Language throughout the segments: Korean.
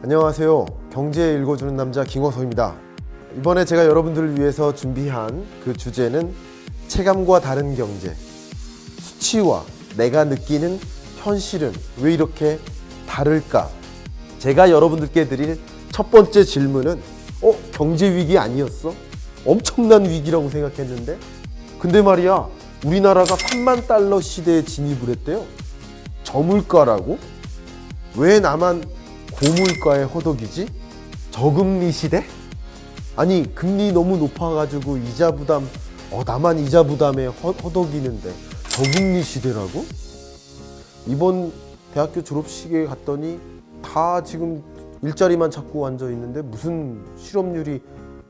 안녕하세요. 경제 읽어주는 남자 김광석입니다. 이번에 제가 여러분들을 위해서 준비한 그 주제는 체감과 다른 경제. 수치와 내가 느끼는 현실은 왜 이렇게 다를까? 제가 여러분들께 드릴 첫 번째 질문은 경제 위기 아니었어? 엄청난 위기라고 생각했는데 근데 말이야, 우리나라가 3만 달러 시대에 진입을 했대요. 저물가라고? 왜 나만 고물가에 허덕이지? 저금리 시대? 아니, 금리 너무 높아가지고 이자 부담, 나만 이자 부담에 허덕이는데 저금리 시대라고? 이번 대학교 졸업식에 갔더니 다 지금 일자리만 찾고 앉아 있는데 무슨 실업률이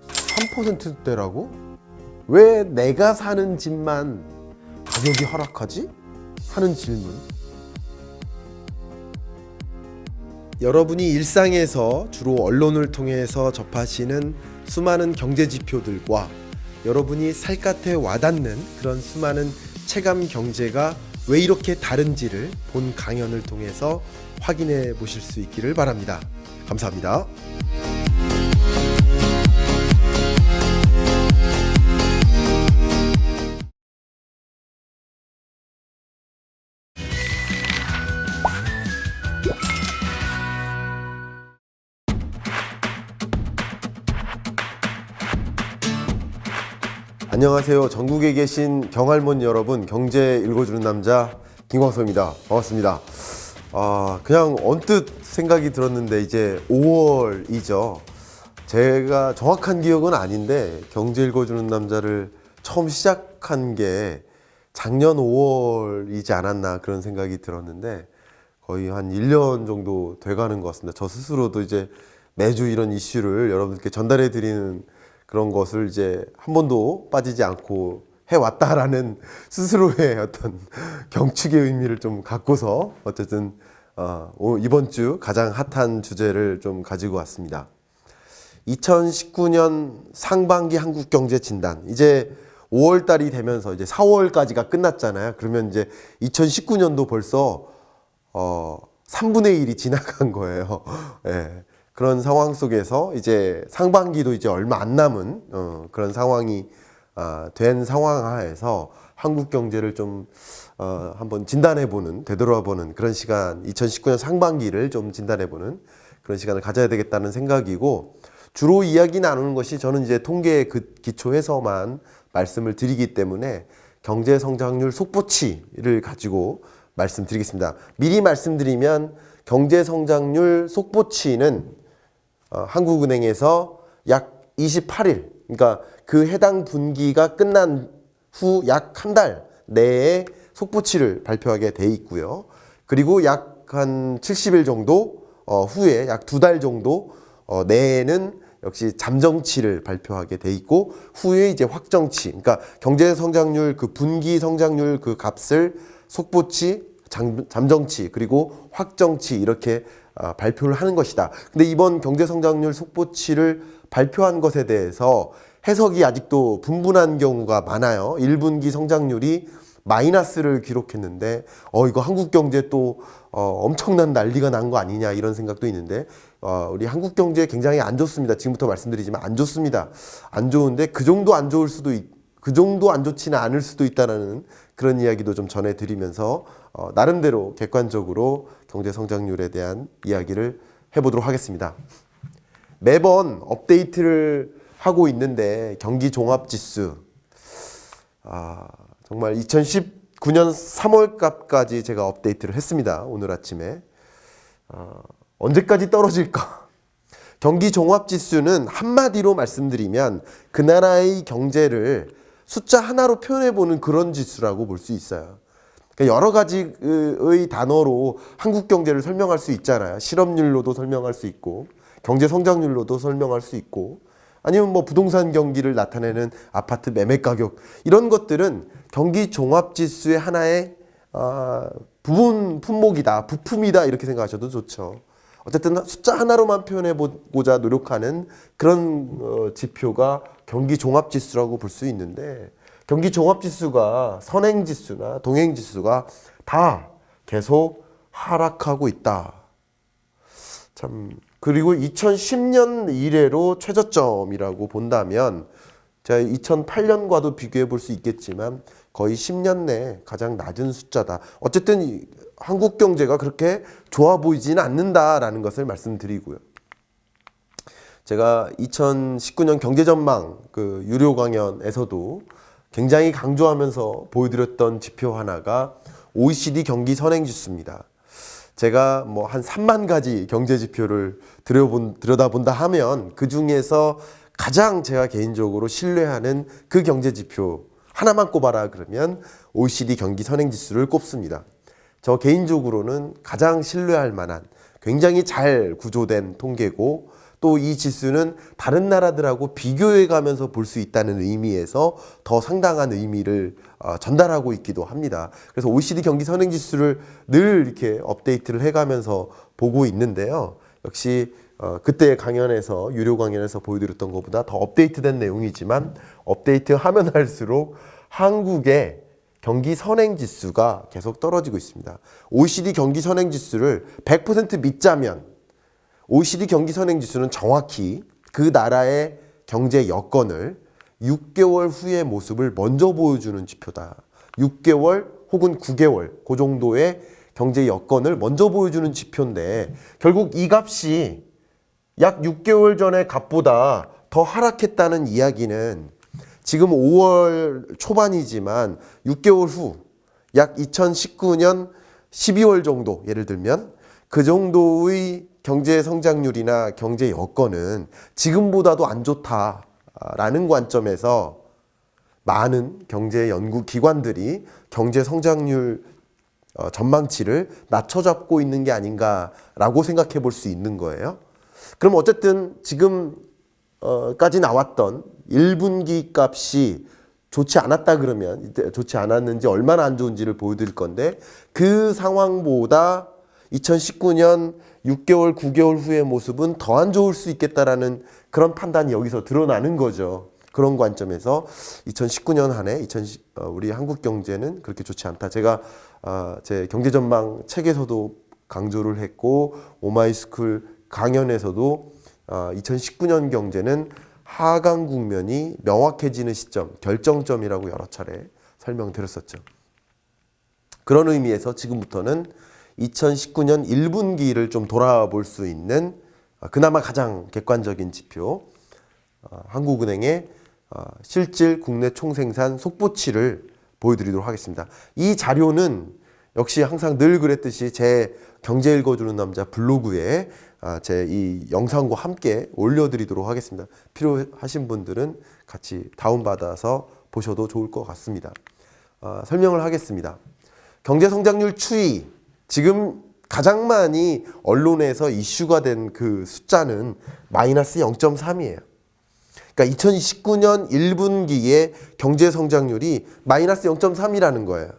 3%대라고? 왜 내가 사는 집만 가격이 하락하지? 하는 질문. 여러분이 일상에서 주로 언론을 통해서 접하시는 수많은 경제 지표들과 여러분이 살갗에 와닿는 그런 수많은 체감 경제가 왜 이렇게 다른지를 본 강연을 통해서 확인해 보실 수 있기를 바랍니다. 감사합니다. 안녕하세요. 전국에 계신 경할몬 여러분, 경제 읽어주는 남자 김광석입니다. 반갑습니다. 그냥 언뜻 생각이 들었는데 이제 5월이죠. 제가 정확한 기억은 아닌데 경제 읽어주는 남자를 처음 시작한 게 작년 5월이지 않았나 그런 생각이 들었는데 거의 한 1년 정도 돼가는 것 같습니다. 저 스스로도 이제 매주 이런 이슈를 여러분들께 전달해 드리는 그런 것을 이제 한 번도 빠지지 않고 해왔다라는 스스로의 어떤 경축의 의미를 좀 갖고서 어쨌든 이번 주 가장 핫한 주제를 좀 가지고 왔습니다. 2019년 상반기 한국경제진단, 이제 5월달이 되면서 이제 4월까지가 끝났잖아요. 그러면 이제 2019년도 벌써 3분의 1이 지나간 거예요. 예. 그런 상황 속에서 이제 상반기도 이제 얼마 안 남은 그런 상황이 된 상황 하에서 한국 경제를 좀 한번 진단해보는, 되돌아보는 그런 시간, 2019년 상반기를 좀 진단해보는 그런 시간을 가져야 되겠다는 생각이고, 주로 이야기 나누는 것이 저는 이제 통계 기초에서만 말씀을 드리기 때문에 경제 성장률 속보치를 가지고 말씀드리겠습니다. 미리 말씀드리면 경제 성장률 속보치는 한국은행에서 약 28일, 그러니까 그 해당 분기가 끝난 후 약 한 달 내에 속보치를 발표하게 돼 있고요. 그리고 약 한 70일 정도 후에 약 2달 정도 내에는 역시 잠정치를 발표하게 돼 있고, 후에 이제 확정치, 그러니까 경제 성장률 그 분기 성장률 그 값을 속보치, 잠정치, 그리고 확정치 이렇게 발표를 하는 것이다. 근데 이번 경제성장률 속보치를 발표한 것에 대해서 해석이 아직도 분분한 경우가 많아요. 1분기 성장률이 마이너스를 기록했는데 이거 한국 경제 또 엄청난 난리가 난 거 아니냐 이런 생각도 있는데 우리 한국 경제 굉장히 안 좋습니다. 지금부터 말씀드리지만 안 좋습니다. 안 좋은데 그 정도 안 좋을 수도 그 정도 안 좋지는 않을 수도 있다는 그런 이야기도 좀 전해드리면서 나름대로 객관적으로 경제 성장률에 대한 이야기를 해보도록 하겠습니다. 매번 업데이트를 하고 있는데 경기 종합지수 정말 2019년 3월 값까지 제가 업데이트를 했습니다. 오늘 아침에 언제까지 떨어질까? 경기 종합지수는 한마디로 말씀드리면 그 나라의 경제를 숫자 하나로 표현해보는 그런 지수라고 볼 수 있어요. 그러니까 여러 가지의 단어로 한국 경제를 설명할 수 있잖아요. 실업률로도 설명할 수 있고, 경제 성장률로도 설명할 수 있고, 아니면 뭐 부동산 경기를 나타내는 아파트 매매 가격, 이런 것들은 경기 종합지수의 하나의 부분 품목이다, 부품이다 이렇게 생각하셔도 좋죠. 어쨌든 숫자 하나로만 표현해보고자 노력하는 그런 지표가 경기 종합지수라고 볼 수 있는데, 경기 종합지수가 선행지수나 동행지수가 다 계속 하락하고 있다. 참 그리고 2010년 이래로 최저점이라고 본다면 제가 2008년과도 비교해 볼 수 있겠지만 거의 10년 내 가장 낮은 숫자다. 어쨌든 한국 경제가 그렇게 좋아 보이지는 않는다라는 것을 말씀드리고요. 제가 2019년 경제전망 그 유료 강연에서도 굉장히 강조하면서 보여드렸던 지표 하나가 OECD 경기 선행지수입니다. 제가 뭐 한 3만 가지 경제 지표를 들여다본다 하면 그 중에서 가장 제가 개인적으로 신뢰하는 그 경제 지표 하나만 꼽아라 그러면 OECD 경기 선행지수를 꼽습니다. 저 개인적으로는 가장 신뢰할 만한 굉장히 잘 구조된 통계고 또 이 지수는 다른 나라들하고 비교해 가면서 볼 수 있다는 의미에서 더 상당한 의미를 전달하고 있기도 합니다. 그래서 OECD 경기 선행지수를 늘 이렇게 업데이트를 해가면서 보고 있는데요. 역시 그때 강연에서 유료 강연에서 보여드렸던 것보다 더 업데이트된 내용이지만 업데이트하면 할수록 한국의 경기 선행지수가 계속 떨어지고 있습니다. OECD 경기 선행지수를 100% 믿자면 OECD 경기 선행지수는 정확히 그 나라의 경제 여건을 6개월 후의 모습을 먼저 보여주는 지표다. 6개월 혹은 9개월 그 정도의 경제 여건을 먼저 보여주는 지표인데 결국 이 값이 약 6개월 전의 값보다 더 하락했다는 이야기는 지금 5월 초반이지만 6개월 후 약 2019년 12월 정도 예를 들면 그 정도의 경제 성장률이나 경제 여건은 지금보다도 안 좋다라는 관점에서 많은 경제 연구 기관들이 경제 성장률 전망치를 낮춰잡고 있는 게 아닌가라고 생각해 볼 수 있는 거예요. 그럼 어쨌든 지금까지 나왔던 1분기 값이 좋지 않았다 그러면 좋지 않았는지 얼마나 안 좋은지를 보여드릴 건데 그 상황보다 2019년 6개월, 9개월 후의 모습은 더 안 좋을 수 있겠다라는 그런 판단이 여기서 드러나는 거죠. 그런 관점에서 2019년 한 해 우리 한국 경제는 그렇게 좋지 않다. 제가 제 경제전망 책에서도 강조를 했고 오마이스쿨 강연에서도 2019년 경제는 하강 국면이 명확해지는 시점, 결정점이라고 여러 차례 설명드렸었죠. 그런 의미에서 지금부터는 2019년 1분기를 좀 돌아볼 수 있는 그나마 가장 객관적인 지표 한국은행의 실질 국내 총생산 속보치를 보여드리도록 하겠습니다. 이 자료는 역시 항상 늘 그랬듯이 제 경제 읽어주는 남자 블로그에 제 이 영상과 함께 올려드리도록 하겠습니다. 필요하신 분들은 같이 다운받아서 보셔도 좋을 것 같습니다. 설명을 하겠습니다. 경제성장률 추이 지금 가장 많이 언론에서 이슈가 된 그 숫자는 마이너스 0.3이에요. 그러니까 2019년 1분기에 경제 성장률이 마이너스 0.3이라는 거예요.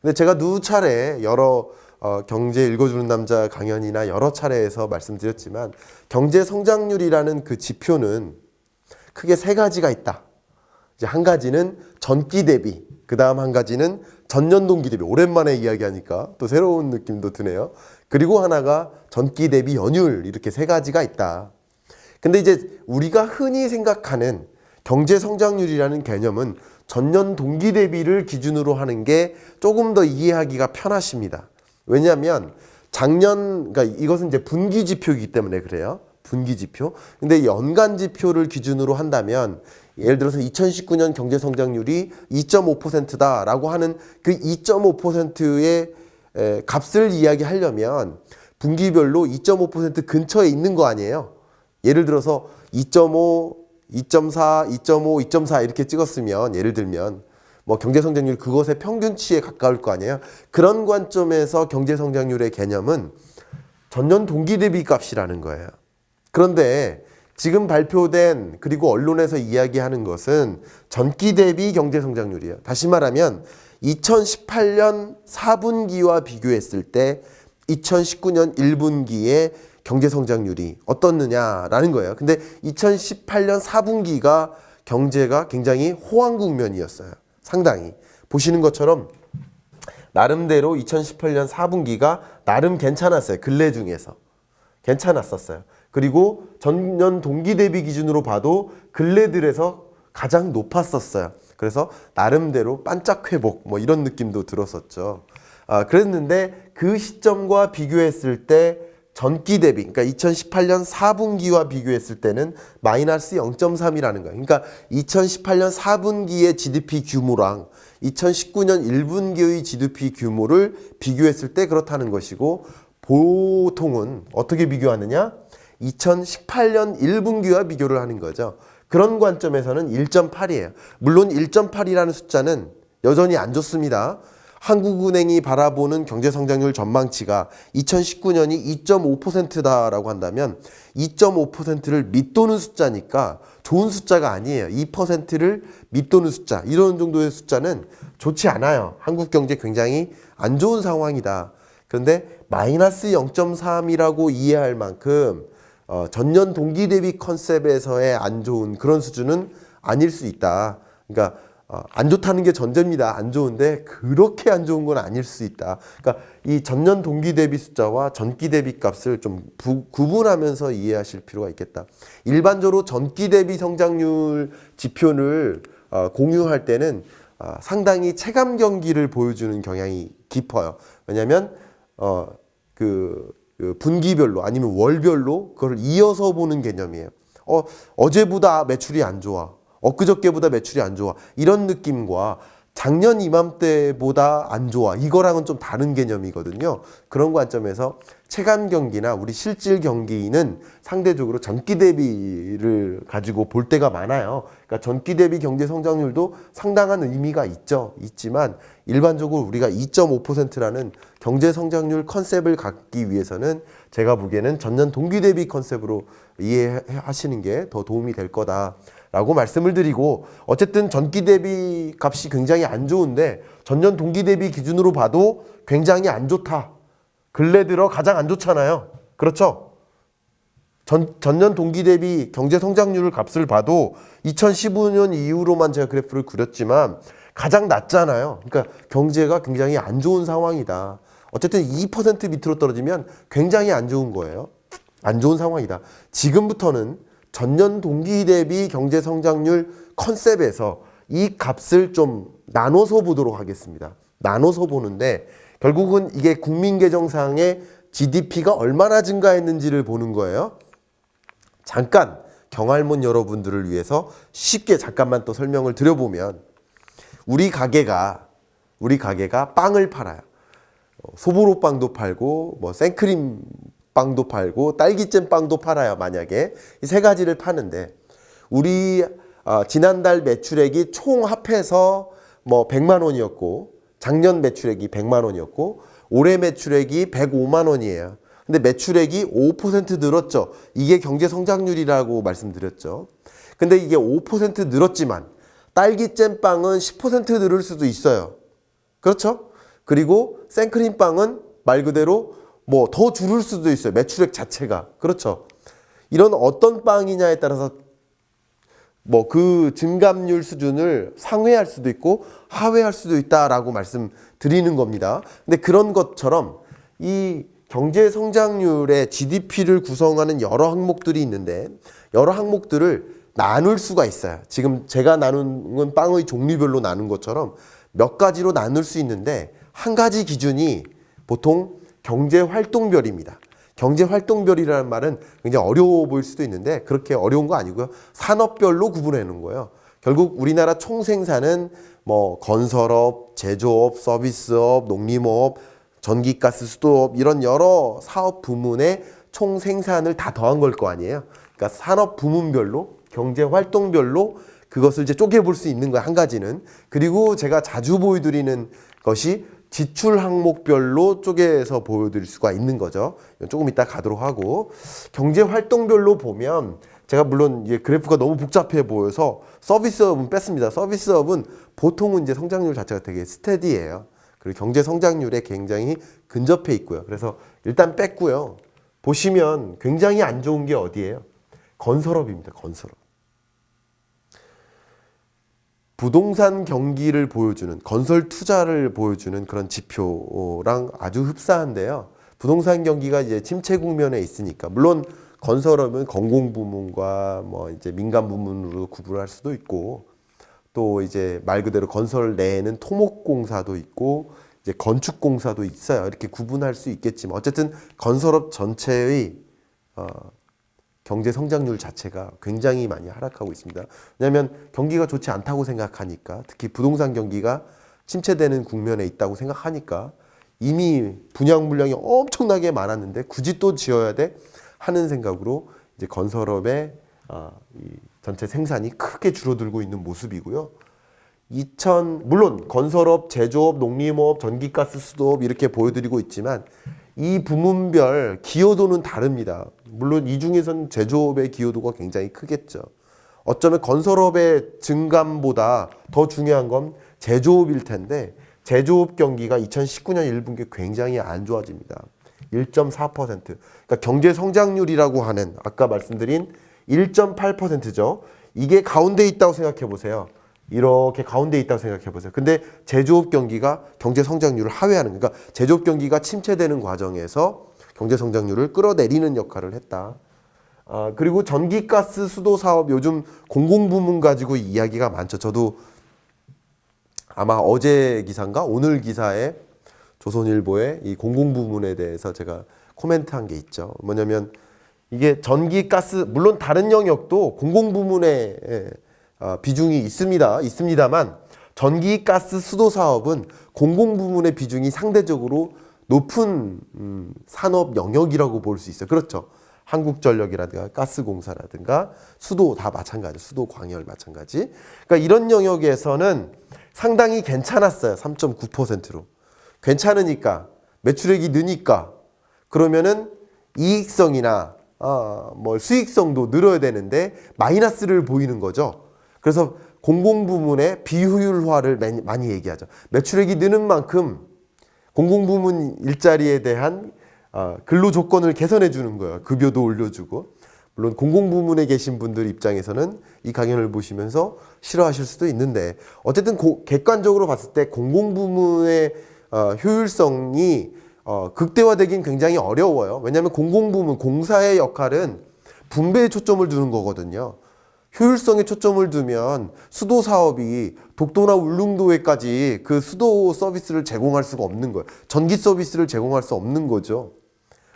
근데 제가 누차례 여러 경제 읽어주는 남자 강연이나 여러 차례에서 말씀드렸지만 경제 성장률이라는 그 지표는 크게 세 가지가 있다. 이제 한 가지는 전기 대비, 그 다음 한 가지는 전년 동기 대비. 오랜만에 이야기하니까 또 새로운 느낌도 드네요. 그리고 하나가 전기 대비 연율, 이렇게 세 가지가 있다. 근데 이제 우리가 흔히 생각하는 경제 성장률이라는 개념은 전년 동기 대비를 기준으로 하는 게 조금 더 이해하기가 편하십니다. 왜냐하면 그러니까 이것은 이제 분기 지표이기 때문에 그래요. 분기 지표. 근데 연간 지표를 기준으로 한다면 예를 들어서 2019년 경제 성장률이 2.5%다라고 하는 그 2.5%의 값을 이야기하려면 분기별로 2.5% 근처에 있는 거 아니에요. 예를 들어서 2.5, 2.4, 2.5, 2.4 이렇게 찍었으면 예를 들면 뭐 경제성장률 그것의 평균치에 가까울 거 아니에요. 그런 관점에서 경제성장률의 개념은 전년 동기 대비 값이라는 거예요. 그런데 지금 발표된 그리고 언론에서 이야기하는 것은 전기 대비 경제성장률이에요. 다시 말하면 2018년 4분기와 비교했을 때 2019년 1분기의 경제성장률이 어떻느냐라는 거예요. 근데 2018년 4분기가 경제가 굉장히 호황 국면이었어요. 상당히. 보시는 것처럼 나름대로 2018년 4분기가 나름 괜찮았어요. 근래 중에서. 괜찮았었어요. 그리고 전년 동기 대비 기준으로 봐도 근래 들에서 가장 높았었어요. 그래서 나름대로 반짝 회복 뭐 이런 느낌도 들었었죠. 그랬는데 그 시점과 비교했을 때 전기 대비, 그러니까 2018년 4분기와 비교했을 때는 마이너스 0.3이라는 거예요. 그러니까 2018년 4분기의 GDP 규모랑 2019년 1분기의 GDP 규모를 비교했을 때 그렇다는 것이고, 보통은 어떻게 비교하느냐? 2018년 1분기와 비교를 하는 거죠. 그런 관점에서는 1.8이에요. 물론 1.8이라는 숫자는 여전히 안 좋습니다. 한국은행이 바라보는 경제성장률 전망치가 2019년이 2.5%다라고 한다면 2.5%를 밑도는 숫자니까 좋은 숫자가 아니에요. 2%를 밑도는 숫자, 이런 정도의 숫자는 좋지 않아요. 한국 경제 굉장히 안 좋은 상황이다. 그런데 마이너스 0.3이라고 이해할 만큼 전년 동기 대비 컨셉에서의 안 좋은 그런 수준은 아닐 수 있다. 그러니까 안 좋다는 게 전제입니다. 안 좋은데 그렇게 안 좋은 건 아닐 수 있다. 그러니까 이 전년 동기 대비 숫자와 전기 대비 값을 좀 구분하면서 이해하실 필요가 있겠다. 일반적으로 전기 대비 성장률 지표를 공유할 때는 상당히 체감 경기를 보여주는 경향이 깊어요. 왜냐하면 그 분기별로 아니면 월별로 그걸 이어서 보는 개념이에요. 어제보다 매출이 안 좋아. 엊그저께보다 매출이 안 좋아. 이런 느낌과 작년 이맘때보다 안 좋아. 이거랑은 좀 다른 개념이거든요. 그런 관점에서 체감 경기나 우리 실질 경기는 상대적으로 전기 대비를 가지고 볼 때가 많아요. 그러니까 전기 대비 경제 성장률도 상당한 의미가 있지만 일반적으로 우리가 2.5%라는 경제 성장률 컨셉을 갖기 위해서는 제가 보기에는 전년 동기 대비 컨셉으로 이해하시는 게 더 도움이 될 거다라고 말씀을 드리고, 어쨌든 전기 대비 값이 굉장히 안 좋은데 전년 동기 대비 기준으로 봐도 굉장히 안 좋다. 근래 들어 가장 안 좋잖아요. 그렇죠? 전년 동기 대비 경제 성장률 값을 봐도 2015년 이후로만 제가 그래프를 그렸지만 가장 낮잖아요. 그러니까 경제가 굉장히 안 좋은 상황이다. 어쨌든 2% 밑으로 떨어지면 굉장히 안 좋은 거예요. 안 좋은 상황이다. 지금부터는 전년 동기 대비 경제 성장률 컨셉에서 이 값을 좀 나눠서 보도록 하겠습니다. 나눠서 보는데 결국은 이게 국민계정상의 GDP가 얼마나 증가했는지를 보는 거예요. 잠깐 경할몬 여러분들을 위해서 쉽게 잠깐만 또 설명을 드려보면, 우리 가게가 빵을 팔아요. 소보로 빵도 팔고 뭐 생크림 빵도 팔고 딸기잼 빵도 팔아요. 만약에 이 세 가지를 파는데 우리 지난달 매출액이 총 합해서 뭐 100만 원이었고, 작년 매출액이 100만 원이었고, 올해 매출액이 105만 원이에요. 근데 매출액이 5% 늘었죠. 이게 경제 성장률이라고 말씀드렸죠. 근데 이게 5% 늘었지만 딸기잼 빵은 10% 늘을 수도 있어요. 그렇죠? 그리고 생크림 빵은 말 그대로 뭐 더 줄을 수도 있어요. 매출액 자체가. 그렇죠? 이런 어떤 빵이냐에 따라서 뭐 그 증감률 수준을 상회할 수도 있고 하회할 수도 있다라고 말씀드리는 겁니다. 근데 그런 것처럼 이 경제 성장률의 GDP를 구성하는 여러 항목들이 있는데 여러 항목들을 나눌 수가 있어요. 지금 제가 나눈 빵의 종류별로 나눈 것처럼 몇 가지로 나눌 수 있는데, 한 가지 기준이 보통 경제활동별입니다. 경제활동별이라는 말은 굉장히 어려워 보일 수도 있는데 그렇게 어려운 거 아니고요. 산업별로 구분해 놓은 거예요. 결국 우리나라 총생산은 뭐 건설업, 제조업, 서비스업, 농림업, 전기가스, 수도업 이런 여러 사업 부문의 총생산을 다 더한 걸 거 아니에요. 그러니까 산업 부문별로, 경제활동별로 그것을 이제 쪼개볼 수 있는 거예요. 한 가지는. 그리고 제가 자주 보여드리는 것이 지출 항목별로 쪼개서 보여드릴 수가 있는 거죠. 조금 이따 가도록 하고, 경제 활동별로 보면 제가 물론 이게 그래프가 너무 복잡해 보여서 서비스업은 뺐습니다. 서비스업은 보통은 이제 성장률 자체가 되게 스테디예요. 그리고 경제 성장률에 굉장히 근접해 있고요. 그래서 일단 뺐고요. 보시면 굉장히 안 좋은 게 어디예요? 건설업입니다. 건설업. 부동산 경기를 보여주는, 건설 투자를 보여주는 그런 지표랑 아주 흡사한데요. 부동산 경기가 이제 침체 국면에 있으니까, 물론 건설업은 공공부문과 뭐 이제 민간부문으로 구분할 수도 있고, 또 이제 말 그대로 건설 내에는 토목공사도 있고 이제 건축공사도 있어요. 이렇게 구분할 수 있겠지만 어쨌든 건설업 전체의 경제 성장률 자체가 굉장히 많이 하락하고 있습니다. 왜냐하면 경기가 좋지 않다고 생각하니까, 특히 부동산 경기가 침체되는 국면에 있다고 생각하니까 이미 분양 물량이 엄청나게 많았는데 굳이 또 지어야 돼 하는 생각으로 이제 건설업의 이 전체 생산이 크게 줄어들고 있는 모습이고요. 물론 건설업, 제조업, 농림업, 전기가스, 수도업 이렇게 보여드리고 있지만 이 부문별 기여도는 다릅니다. 물론 이 중에서는 제조업의 기여도가 굉장히 크겠죠. 어쩌면 건설업의 증감보다 더 중요한 건 제조업일 텐데, 제조업 경기가 2019년 1분기 굉장히 안 좋아집니다. 1.4%. 그러니까 경제 성장률이라고 하는 아까 말씀드린 1.8%죠. 이게 가운데 있다고 생각해 보세요. 이렇게 가운데 있다고 생각해 보세요. 근데 제조업 경기가 경제 성장률을 하회하는, 그러니까 제조업 경기가 침체되는 과정에서 경제 성장률을 끌어내리는 역할을 했다. 그리고 전기가스 수도 사업 요즘 공공부문 가지고 이야기가 많죠. 저도 아마 어제 기사인가 오늘 기사에 조선일보에 이 공공부문에 대해서 제가 코멘트한 게 있죠. 뭐냐면 이게 전기가스, 물론 다른 영역도 공공부문의 비중이 있습니다만 전기가스 수도 사업은 공공부문의 비중이 상대적으로 높은 산업 영역이라고 볼 수 있어요. 그렇죠. 한국전력이라든가 가스공사라든가 수도 다 마찬가지, 수도광열 마찬가지. 그러니까 이런 영역에서는 상당히 괜찮았어요. 3.9%로. 괜찮으니까, 매출액이 느니까, 그러면은 이익성이나 뭐 수익성도 늘어야 되는데 마이너스를 보이는 거죠. 그래서 공공부문의 비효율화를 많이 얘기하죠. 매출액이 느는 만큼 공공부문 일자리에 대한 근로 조건을 개선해 주는 거예요. 급여도 올려주고. 물론 공공부문에 계신 분들 입장에서는 이 강연을 보시면서 싫어하실 수도 있는데, 어쨌든 객관적으로 봤을 때 공공부문의 효율성이 극대화되긴 굉장히 어려워요. 왜냐하면 공공부문, 공사의 역할은 분배에 초점을 두는 거거든요. 효율성에 초점을 두면 수도 사업이 독도나 울릉도에까지 그 수도 서비스를 제공할 수가 없는 거예요. 전기 서비스를 제공할 수 없는 거죠.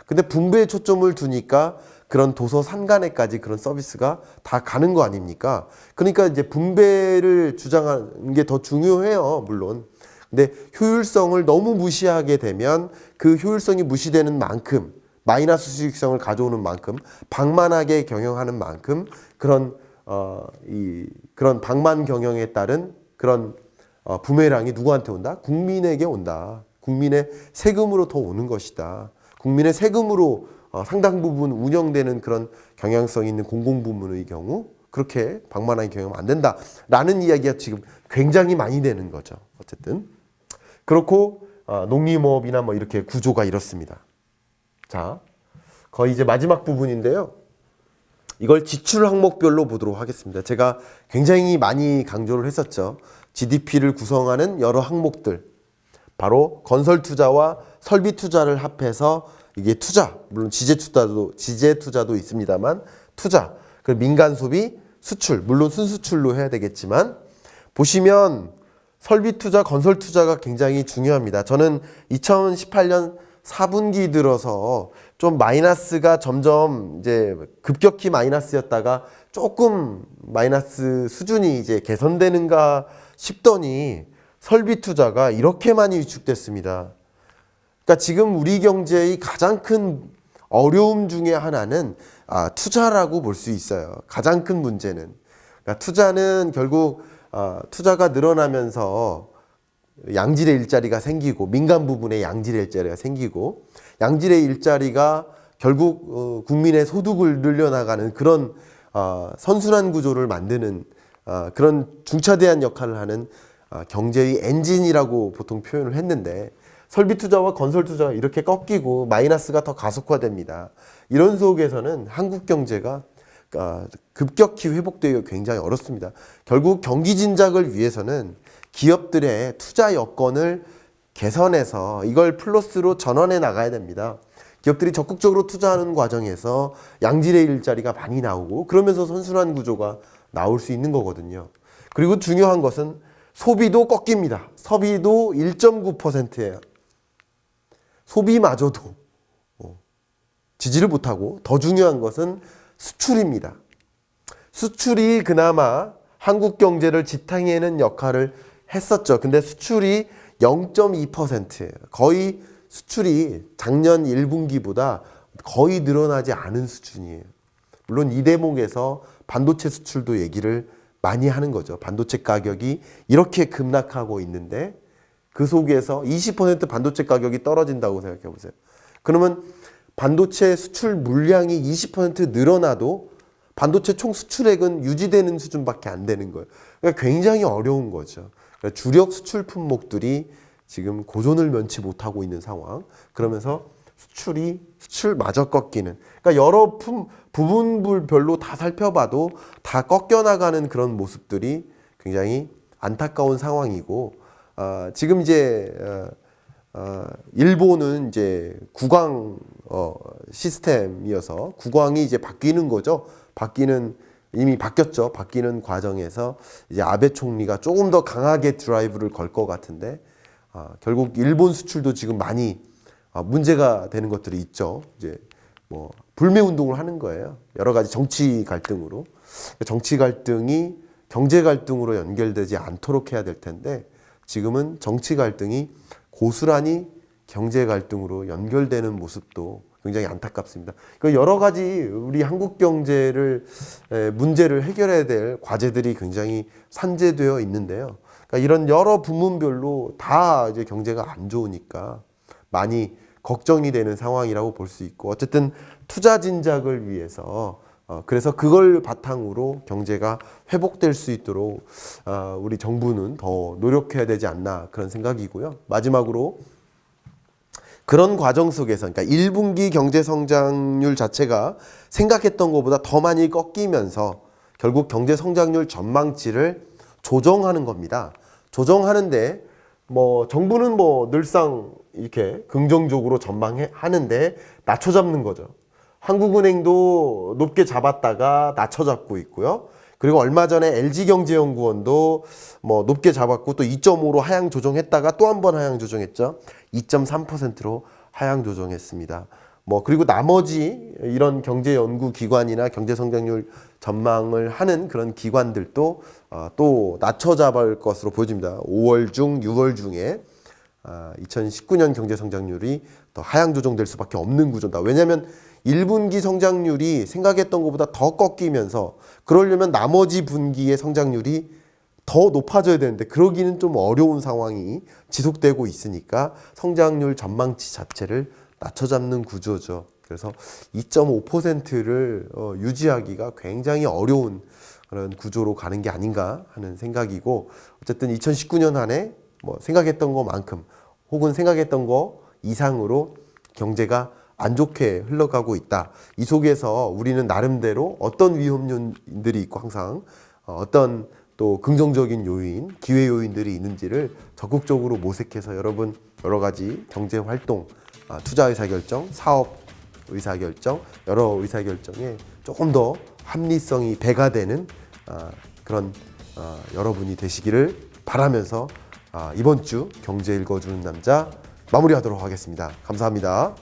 근데 분배에 초점을 두니까 그런 도서 산간에까지 그런 서비스가 다 가는 거 아닙니까? 그러니까 이제 분배를 주장하는 게 더 중요해요, 물론. 근데 효율성을 너무 무시하게 되면 그 효율성이 무시되는 만큼, 마이너스 수익성을 가져오는 만큼, 방만하게 경영하는 만큼 그런 그런 방만 경영에 따른 그런 부메랑이 누구한테 온다? 국민에게 온다. 국민의 세금으로 더 오는 것이다. 국민의 세금으로 상당 부분 운영되는 그런 경향성 있는 공공부문의 경우 그렇게 방만하게 경영하면 안 된다라는 이야기가 지금 굉장히 많이 되는 거죠. 어쨌든 그렇고 농림업이나 뭐 이렇게 구조가 이렇습니다. 자, 거의 이제 마지막 부분인데요. 이걸 지출 항목별로 보도록 하겠습니다. 제가 굉장히 많이 강조를 했었죠. GDP를 구성하는 여러 항목들, 바로 건설 투자와 설비 투자를 합해서 이게 투자, 물론 지재 투자도 있습니다만 투자, 그리고 민간 소비, 수출, 물론 순수출로 해야 되겠지만, 보시면 설비 투자, 건설 투자가 굉장히 중요합니다. 저는 2018년 4분기 들어서 좀 마이너스가 점점 이제 급격히 마이너스였다가 조금 마이너스 수준이 이제 개선되는가 싶더니 설비 투자가 이렇게 많이 위축됐습니다. 그러니까 지금 우리 경제의 가장 큰 어려움 중에 하나는 투자라고 볼 수 있어요. 가장 큰 문제는. 그러니까 투자는 결국 투자가 늘어나면서 양질의 일자리가 생기고, 민간 부분에 양질의 일자리가 생기고, 양질의 일자리가 결국 국민의 소득을 늘려나가는 그런 선순환 구조를 만드는 그런 중차대한 역할을 하는 경제의 엔진이라고 보통 표현을 했는데, 설비 투자와 건설 투자가 이렇게 꺾이고 마이너스가 더 가속화됩니다. 이런 속에서는 한국 경제가 급격히 회복되기가 굉장히 어렵습니다. 결국 경기 진작을 위해서는 기업들의 투자 여건을 개선해서 이걸 플러스로 전환해 나가야 됩니다. 기업들이 적극적으로 투자하는 과정에서 양질의 일자리가 많이 나오고 그러면서 선순환 구조가 나올 수 있는 거거든요. 그리고 중요한 것은 소비도 꺾입니다. 소비도 1.9%예요. 소비마저도 지지를 못하고 더 중요한 것은 수출입니다. 수출이 그나마 한국 경제를 지탱해내는 역할을 했었죠. 근데 수출이 0.2%예요. 거의 수출이 작년 1분기보다 거의 늘어나지 않은 수준이에요. 물론 이 대목에서 반도체 수출도 얘기를 많이 하는 거죠. 반도체 가격이 이렇게 급락하고 있는데 그 속에서 20% 반도체 가격이 떨어진다고 생각해 보세요. 그러면 반도체 수출 물량이 20% 늘어나도 반도체 총 수출액은 유지되는 수준밖에 안 되는 거예요. 그러니까 굉장히 어려운 거죠. 그러니까 주력 수출 품목들이 지금 고존을 면치 못하고 있는 상황. 그러면서 수출마저 꺾이는. 그러니까 여러 부분별로 다 살펴봐도 다 꺾여나가는 그런 모습들이 굉장히 안타까운 상황이고, 지금 이제 일본은 이제 국왕 시스템이어서 국왕이 이제 바뀌는 거죠. 이미 바뀌었죠. 바뀌는 과정에서 이제 아베 총리가 조금 더 강하게 드라이브를 걸 것 같은데, 결국 일본 수출도 지금 많이 문제가 되는 것들이 있죠. 이제 뭐 불매 운동을 하는 거예요. 여러 가지 정치 갈등으로. 정치 갈등이 경제 갈등으로 연결되지 않도록 해야 될 텐데, 지금은 정치 갈등이 고스란히 경제 갈등으로 연결되는 모습도 굉장히 안타깝습니다. 여러 가지 우리 한국 경제를 문제를 해결해야 될 과제들이 굉장히 산재되어 있는데요. 그러니까 이런 여러 부문별로 다 이제 경제가 안 좋으니까 많이 걱정이 되는 상황이라고 볼 수 있고, 어쨌든 투자 진작을 위해서 그래서 그걸 바탕으로 경제가 회복될 수 있도록 우리 정부는 더 노력해야 되지 않나 그런 생각이고요. 마지막으로 그런 과정 속에서, 그러니까 1분기 경제 성장률 자체가 생각했던 것보다 더 많이 꺾이면서 결국 경제 성장률 전망치를 조정하는 겁니다. 조정하는데 뭐 정부는 뭐 늘상 이렇게 긍정적으로 전망하는데 낮춰잡는 거죠. 한국은행도 높게 잡았다가 낮춰잡고 있고요. 그리고 얼마 전에 LG경제연구원도 뭐 높게 잡았고 또 2.5로 하향 조정했다가 또 한 번 하향 조정했죠. 2.3%로 하향 조정했습니다. 뭐 그리고 나머지 이런 경제 연구 기관이나 경제 성장률 전망을 하는 그런 기관들도 또 낮춰잡을 것으로 보여집니다. 5월 중 6월 중에 2019년 경제 성장률이 더 하향 조정될 수밖에 없는 구조다. 왜냐하면 1분기 성장률이 생각했던 것보다 더 꺾이면서 그러려면 나머지 분기의 성장률이 더 높아져야 되는데 그러기는 좀 어려운 상황이 지속되고 있으니까 성장률 전망치 자체를 낮춰잡는 구조죠. 그래서 2.5%를 유지하기가 굉장히 어려운 그런 구조로 가는 게 아닌가 하는 생각이고, 어쨌든 2019년 한 해 뭐 생각했던 것만큼 혹은 생각했던 거 이상으로 경제가 안 좋게 흘러가고 있다. 이 속에서 우리는 나름대로 어떤 위험요인들이 있고 항상 어떤 또 긍정적인 요인, 기회 요인들이 있는지를 적극적으로 모색해서 여러분 여러 가지 경제 활동, 투자 의사결정, 사업 의사결정, 여러 의사결정에 조금 더 합리성이 배가 되는 그런 여러분이 되시기를 바라면서 이번 주 경제 읽어주는 남자 마무리하도록 하겠습니다. 감사합니다.